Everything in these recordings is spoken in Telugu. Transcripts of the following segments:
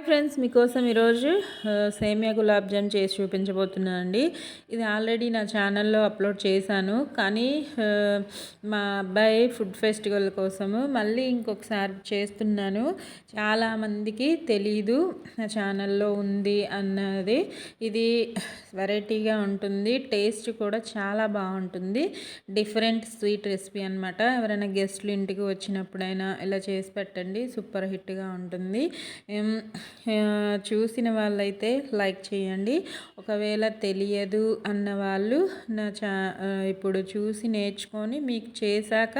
ఫ్రెండ్స్, మీకోసం ఈరోజు సేమియా గులాబ్ జామ్ చేసి చూపించబోతున్నానండి. ఇది ఆల్రెడీ నా ఛానల్లో అప్లోడ్ చేశాను, కానీ మా అబ్బాయి ఫుడ్ ఫెస్టివల్ కోసము మళ్ళీ ఇంకొకసారి చేస్తున్నాను. చాలామందికి తెలీదు నా ఛానల్లో ఉంది అన్నది. ఇది వెరైటీగా ఉంటుంది, టేస్ట్ కూడా చాలా బాగుంటుంది. డిఫరెంట్ స్వీట్ రెసిపీ అనమాట. ఎవరైనా గెస్ట్లు ఇంటికి వచ్చినప్పుడైనా ఇలా చేసి పెట్టండి, సూపర్ హిట్గా ఉంటుంది. చూసిన వాళ్ళైతే లైక్ చేయండి. ఒకవేళ తెలియదు అన్న వాళ్ళు ఇప్పుడు చూసి నేర్చుకొని మీకు చేశాక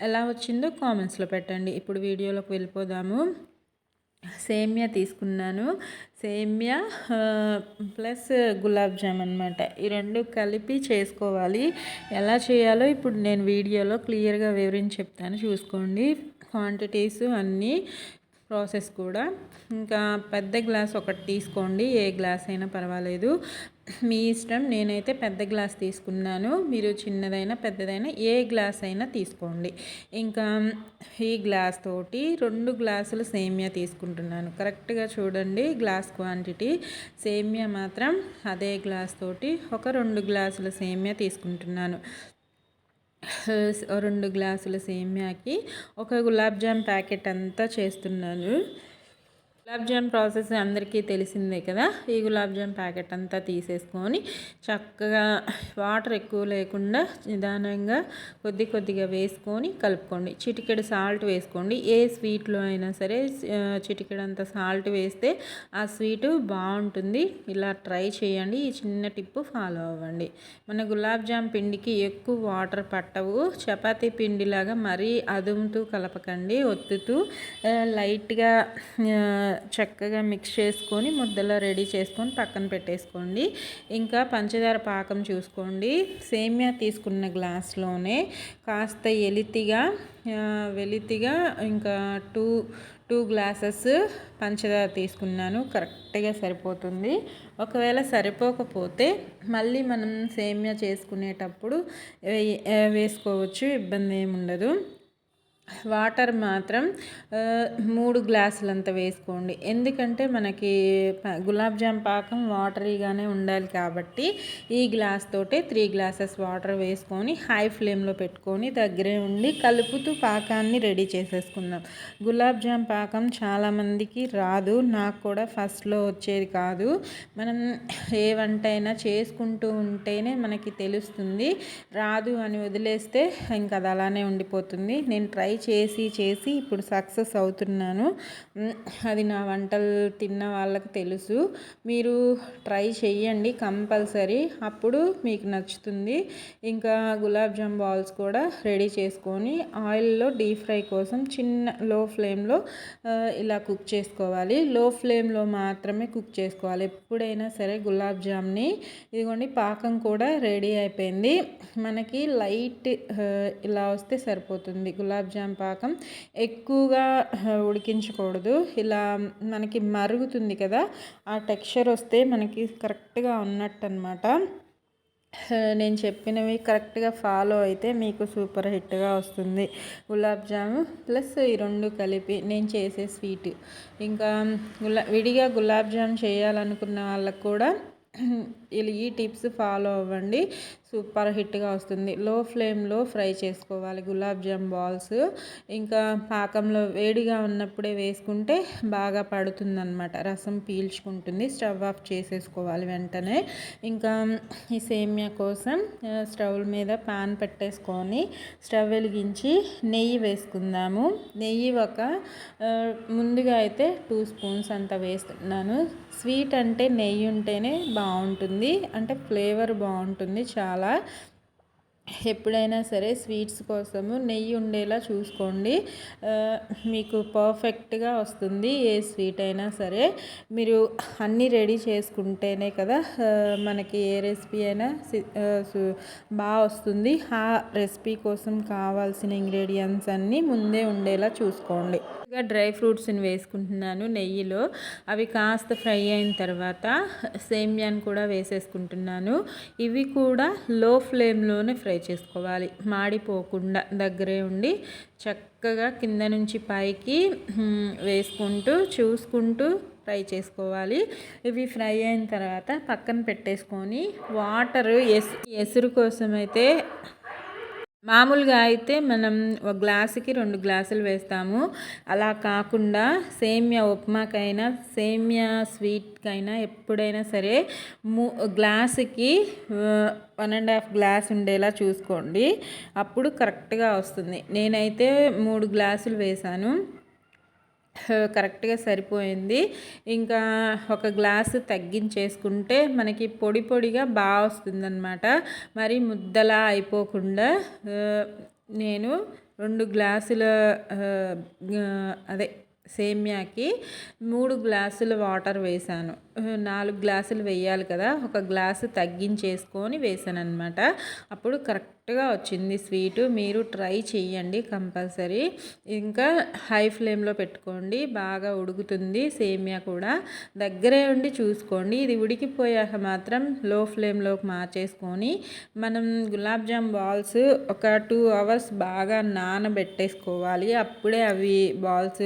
ఎలా వచ్చిందో కామెంట్స్లో పెట్టండి. ఇప్పుడు వీడియోలోకి వెళ్ళిపోదాము. సేమియా తీసుకున్నాను. సేమియా ప్లస్ గులాబ్ జామ్ అనమాట. ఈ రెండు కలిపి చేసుకోవాలి. ఎలా చేయాలో ఇప్పుడు నేను వీడియోలో క్లియర్గా వివరించి చెప్తాను, చూసుకోండి. క్వాంటిటీస్ అన్నీ, ప్రాసెస్ కూడా. ఇంకా పెద్ద గ్లాస్ ఒకటి తీసుకోండి, ఏ గ్లాస్ అయినా పర్వాలేదు, మీ ఇష్టం. నేనైతే పెద్ద గ్లాస్ తీసుకున్నాను, మీరు చిన్నదైనా పెద్దదైనా ఏ గ్లాస్ అయినా తీసుకోండి. ఇంకా ఈ గ్లాస్ తోటి 2 గ్లాసులు సేమియా తీసుకుంటున్నాను. కరెక్ట్గా చూడండి గ్లాస్ క్వాంటిటీ. సేమియా మాత్రం అదే గ్లాస్ తోటి ఒక 2 గ్లాసుల సేమియా తీసుకుంటున్నాను. 2 గ్లాసుల సేమియాకి ఒక గులాబ్ జామ్ ప్యాకెట్ అంతా చేస్తున్నాను. గులాబ్ జామ్ ప్రాసెస్ అందరికీ తెలిసిందే కదా. ఈ గులాబ్ జామ్ ప్యాకెట్ అంతా తీసేసుకొని చక్కగా వాటర్ ఎక్కువ లేకుండా నిదానంగా కొద్దిగా వేసుకొని కలుపుకోండి. చిటికెడు సాల్ట్ వేసుకోండి. ఏ స్వీట్లో అయినా సరే చిటికెడంత సాల్ట్ వేస్తే ఆ స్వీటు బాగుంటుంది. ఇలా ట్రై చేయండి. ఈ చిన్న టిప్పు ఫాలో అవ్వండి. మన గులాబ్ జామ్ పిండికి ఎక్కువ వాటర్ పట్టవు. చపాతీ పిండిలాగా మరీ అదుముతూ కలపకండి, ఒత్తుతూ లైట్గా చక్కగా మిక్స్ చేసుకొని ముద్దలా రెడీ చేసుకొని పక్కన పెట్టేసుకోండి. ఇంకా పంచదార పాకం చూసుకోండి. సేమియా తీసుకున్న గ్లాస్లోనే కాస్త వెలితిగా ఇంకా టూ గ్లాసెస్ పంచదార తీసుకున్నాను. కరెక్ట్గా సరిపోతుంది. ఒకవేళ సరిపోకపోతే మళ్ళీ మనం సేమియా చేసుకునేటప్పుడు వేసుకోవచ్చు, ఇబ్బంది ఏమి ఉండదు. వాటర్ మాత్రం 3 గ్లాసులంత వేసుకోండి. ఎందుకంటే మనకి గులాబ్ జామ్ పాకం వాటరీగానే ఉండాలి కాబట్టి ఈ గ్లాస్ తోటే 3 గ్లాసెస్ వాటర్ వేసుకొని హై ఫ్లేమ్లో పెట్టుకొని దగ్గరే ఉండి కలుపుతూ పాకాన్ని రెడీ చేసేసుకుందాం. గులాబ్ జామ్ పాకం చాలామందికి రాదు, నాకు కూడా ఫస్ట్లో వచ్చేది కాదు. మనం ఏ వంట అయినా చేసుకుంటూ ఉంటేనే మనకి తెలుస్తుంది. రాదు అని వదిలేస్తే ఇంకా అది అలానే ఉండిపోతుంది. నేను ట్రై చేసి ఇప్పుడు సక్సెస్ అవుతున్నాను. అది నా వంటలు తిన్న వాళ్ళకి తెలుసు. మీరు ట్రై చేయండి కంపల్సరీ, అప్పుడు మీకు నచ్చుతుంది. ఇంకా గులాబ్ జామ్ బాల్స్ కూడా రెడీ చేసుకొని ఆయిల్లో డీప్ ఫ్రై కోసం లో ఫ్లేమ్లో ఇలా కుక్ చేసుకోవాలి. లో ఫ్లేమ్లో మాత్రమే కుక్ చేసుకోవాలి ఎప్పుడైనా సరే గులాబ్ జామ్ని. ఇదిగోండి పాకం కూడా రెడీ అయిపోయింది. మనకి లైట్ ఇలా వస్తే సరిపోతుంది. గులాబ్ జామ్ పాకం ఎక్కువగా ఉడికించకూడదు. ఇలా మనకి మరుగుతుంది కదా, ఆ టెక్స్చర్ వస్తే మనకి కరెక్ట్గా ఉన్నట్టు అనమాట. నేను చెప్పినవి కరెక్ట్గా ఫాలో అయితే మీకు సూపర్ హిట్గా వస్తుంది. గులాబ్ జాము ప్లస్ ఈ 2 కలిపి నేను చేసే స్వీట్. ఇంకా విడిగా గులాబ్ జామ్ చేయాలనుకున్న వాళ్ళకు కూడా ఈ టిప్స్ ఫాలో అవ్వండి, సూపర్ హిట్గా వస్తుంది. లో ఫ్లేమ్లో ఫ్రై చేసుకోవాలి గులాబ్ జామ్ బాల్స్. ఇంకా పాకంలో వేడిగా ఉన్నప్పుడే వేసుకుంటే బాగా పడుతుందన్నమాట, రసం పీల్చుకుంటుంది. స్టవ్ ఆఫ్ చేసేసుకోవాలి వెంటనే. ఇంకా ఈ సేమియా కోసం స్టవ్ మీద పాన్ పెట్టేసుకొని స్టవ్ వెలిగించి నెయ్యి వేసుకుందాము. నెయ్యి ముందుగా అయితే 2 స్పూన్స్ అంత వేస్తున్నాను. స్వీట్ అంటే నెయ్యి ఉంటేనే బాగుంటుంది, అంటే ఫ్లేవర్ బాగుంటుంది చాలా. ఎప్పుడైనా సరే స్వీట్స్ కోసము నెయ్యి ఉండేలా చూసుకోండి, మీకు పర్ఫెక్ట్గా వస్తుంది. ఏ స్వీట్ అయినా సరే మీరు అన్నీ రెడీ చేసుకుంటేనే కదా మనకి ఏ రెసిపీ అయినా బాగా వస్తుంది. ఆ రెసిపీ కోసం కావాల్సిన ఇంగ్రీడియంట్స్ అన్నీ ముందే ఉండేలా చూసుకోండి. డ్రై ఫ్రూట్స్ని వేసుకుంటున్నాను నెయ్యిలో. అవి కాస్త ఫ్రై అయిన తర్వాత సేమియాని కూడా వేసేసుకుంటున్నాను. ఇవి కూడా లో ఫ్లేమ్లోనే ఫ్రై చేసుకోవాలి, మాడిపోకుండా దగ్గరే ఉండి చక్కగా కింద నుంచి పైకి వేసుకుంటూ చూసుకుంటూ ఫ్రై చేసుకోవాలి. ఇవి ఫ్రై అయిన తర్వాత పక్కన పెట్టేసుకొని వాటర్ ఎసురు కోసం అయితే మామూలుగా అయితే మనం ఒక గ్లాసుకి 2 గ్లాసులు వేస్తాము. అలా కాకుండా సేమియా ఉప్మాకైనా సేమియా స్వీట్కైనా ఎప్పుడైనా సరే గ్లాసుకి 1.5 గ్లాస్ ఉండేలా చూసుకోండి. అప్పుడు కరెక్ట్గా వస్తుంది. నేనైతే 3 గ్లాసులు వేసాను, కరెక్ట్గా సరిపోయింది. ఇంకా ఒక గ్లాసు తగ్గించేసుకుంటే మనకి పొడి పొడిగా బాగా వస్తుందన్నమాట. మరి ముద్దలా అయిపోకుండా నేను 2 గ్లాసుల అదే సేమ్యాకి 3 గ్లాసుల వాటర్ వేసాను. 4 గ్లాసులు వేయాలి కదా, ఒక గ్లాసు తగ్గించేసుకొని వేసాను అనమాట. అప్పుడు కరెక్ట్గా వచ్చింది స్వీటు. మీరు ట్రై చేయండి కంపల్సరీ. ఇంకా హై ఫ్లేమ్లో పెట్టుకోండి, బాగా ఉడుకుతుంది సేమియా కూడా. దగ్గరే ఉండి చూసుకోండి. ఇది ఉడికిపోయాక మాత్రం లో ఫ్లేమ్లోకి మార్చేసుకొని మనం గులాబ్ జామ్ బాల్స్ ఒక 2 అవర్స్ బాగా నానబెట్టేసుకోవాలి. అప్పుడే అవి బాల్స్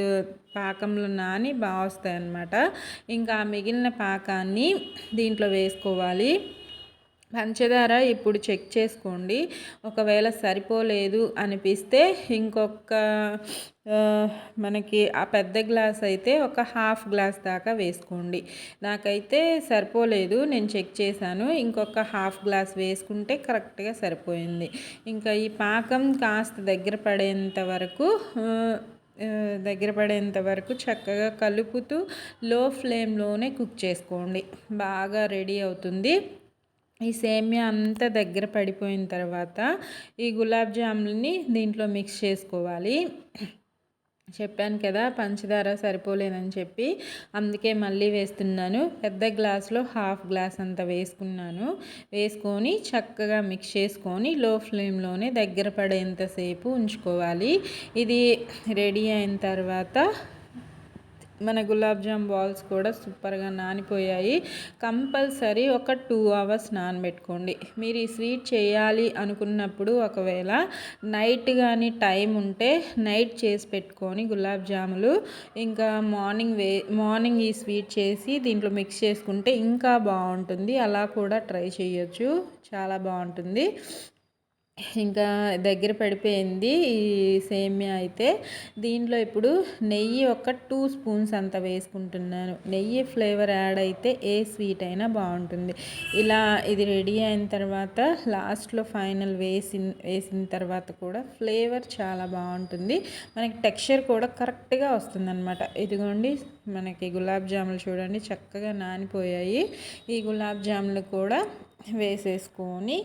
పాకంలో నాని బాగా వస్తాయి అన్నమాట. ఇంకా మిగిలిన పాకాన్ని దీంట్లో వేసుకోవాలి. పంచదార ఇప్పుడు చెక్ చేసుకోండి. ఒకవేళ సరిపోలేదు అనిపిస్తే ఇంకొక మనకి ఆ పెద్ద గ్లాస్ అయితే ఒక 1/2 గ్లాస్ దాకా వేసుకోండి. నాకైతే సరిపోలేదు, నేను చెక్ చేశాను. ఇంకొక 1/2 గ్లాస్ వేసుకుంటే కరెక్ట్గా సరిపోయింది. ఇంకా ఈ పాకం కాస్త దగ్గర పడేంత వరకు చక్కగా కలుపుతూ లో ఫ్లేమ్లోనే కుక్ చేసుకోండి. బాగా రెడీ అవుతుంది. ఈ సేమియా అంతా దగ్గర పడిపోయిన తర్వాత ఈ గులాబ్ జాములని దీంట్లో మిక్స్ చేసుకోవాలి. చెప్పాను కదా పంచదార సరిపోలేదని చెప్పి, అందుకే మళ్ళీ వేస్తున్నాను. పెద్ద గ్లాస్లో 1/2 గ్లాస్ అంత వేసుకొని చక్కగా మిక్స్ చేసుకొని లో ఫ్లేమ్లోనే దగ్గర పడేంతసేపు ఉంచుకోవాలి. ఇది రెడీ అయిన తర్వాత మన గులాబ్ జామ్ బాల్స్ కూడా సూపర్గా నానిపోయాయి. కంపల్సరీ ఒక 2 అవర్స్ నానబెట్టుకోండి. మీరు ఈ స్వీట్ చేయాలి అనుకున్నప్పుడు ఒకవేళ నైట్ కానీ టైం ఉంటే నైట్ చేసి పెట్టుకొని గులాబ్ జాములు ఇంకా మార్నింగ్ ఈ స్వీట్ చేసి దీంట్లో మిక్స్ చేసుకుంటే ఇంకా బాగుంటుంది. అలా కూడా ట్రై చేయొచ్చు, చాలా బాగుంటుంది. ఇంకా దగ్గర పడిపోయింది ఈ సేమియా అయితే. దీంట్లో ఇప్పుడు నెయ్యి ఒక 2 స్పూన్స్ అంత వేసుకుంటున్నాను. నెయ్యి ఫ్లేవర్ యాడ్ అయితే ఏ స్వీట్ అయినా బాగుంటుంది. ఇది రెడీ అయిన తర్వాత లాస్ట్లో ఫైనల్ వేసిన తర్వాత కూడా ఫ్లేవర్ చాలా బాగుంటుంది. మనకి టెక్స్చర్ కూడా కరెక్ట్గా వస్తుందన్నమాట. ఇదిగోండి మనకి గులాబ్ జాములు చూడండి చక్కగా నానిపోయాయి. ఈ గులాబ్ జాములు కూడా వేసేసుకొని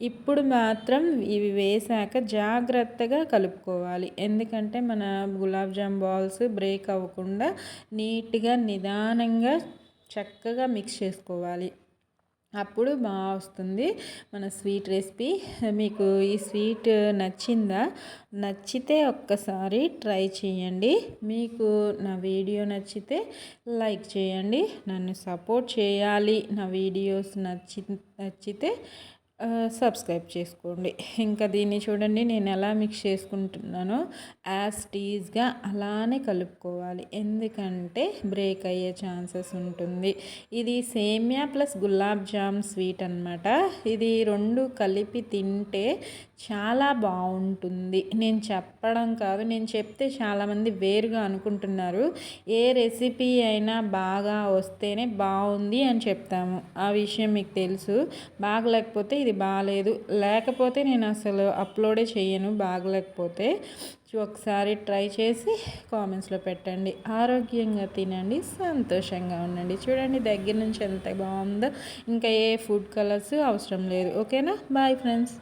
ఇప్పుడు మాత్రం ఇవి వేసాక జాగ్రత్తగా కలుపుకోవాలి. ఎందుకంటే మన గులాబ్ జామ్ బాల్స్ బ్రేక్ అవ్వకుండా నీట్గా నిదానంగా చక్కగా మిక్స్ చేసుకోవాలి. అప్పుడు బాగా వస్తుంది మన స్వీట్ రెసిపీ. మీకు ఈ స్వీట్ నచ్చితే ఒక్కసారి ట్రై చేయండి. మీకు నా వీడియో నచ్చితే లైక్ చేయండి. నన్ను సపోర్ట్ చేయాలి. నా వీడియోస్ నచ్చితే సబ్స్క్రైబ్ చేసుకోండి. ఇంకా దీన్ని చూడండి నేను ఎలా మిక్స్ చేసుకుంటున్నానో యాజ్ టీజ్గా అలానే కలుపుకోవాలి. ఎందుకంటే బ్రేక్ అయ్యే ఛాన్సెస్ ఉంటుంది. ఇది సేమియా ప్లస్ గులాబ్ జామ్ స్వీట్ అన్నమాట. ఇది 2 కలిపి తింటే చాలా బాగుంటుంది. నేను చెప్పడం కాదు, నేను చెప్తే చాలామంది వేరుగా అనుకుంటున్నారు. ఏ రెసిపీ అయినా బాగా వస్తేనే బాగుంది అని చెప్తాము. ఆ విషయం మీకు తెలుసు. బాగలేకపోతే ఇది బాగలేదు, లేకపోతే నేను అసలు అప్లోడే చేయను బాగలేకపోతే. ఒకసారి ట్రై చేసి కామెంట్స్లో పెట్టండి. ఆరోగ్యంగా తినండి, సంతోషంగా ఉండండి. చూడండి దగ్గర నుంచి ఎంత బాగుందో. ఇంకా ఏ ఫుడ్ కలర్స్ అవసరం లేదు. ఓకేనా? Bye friends.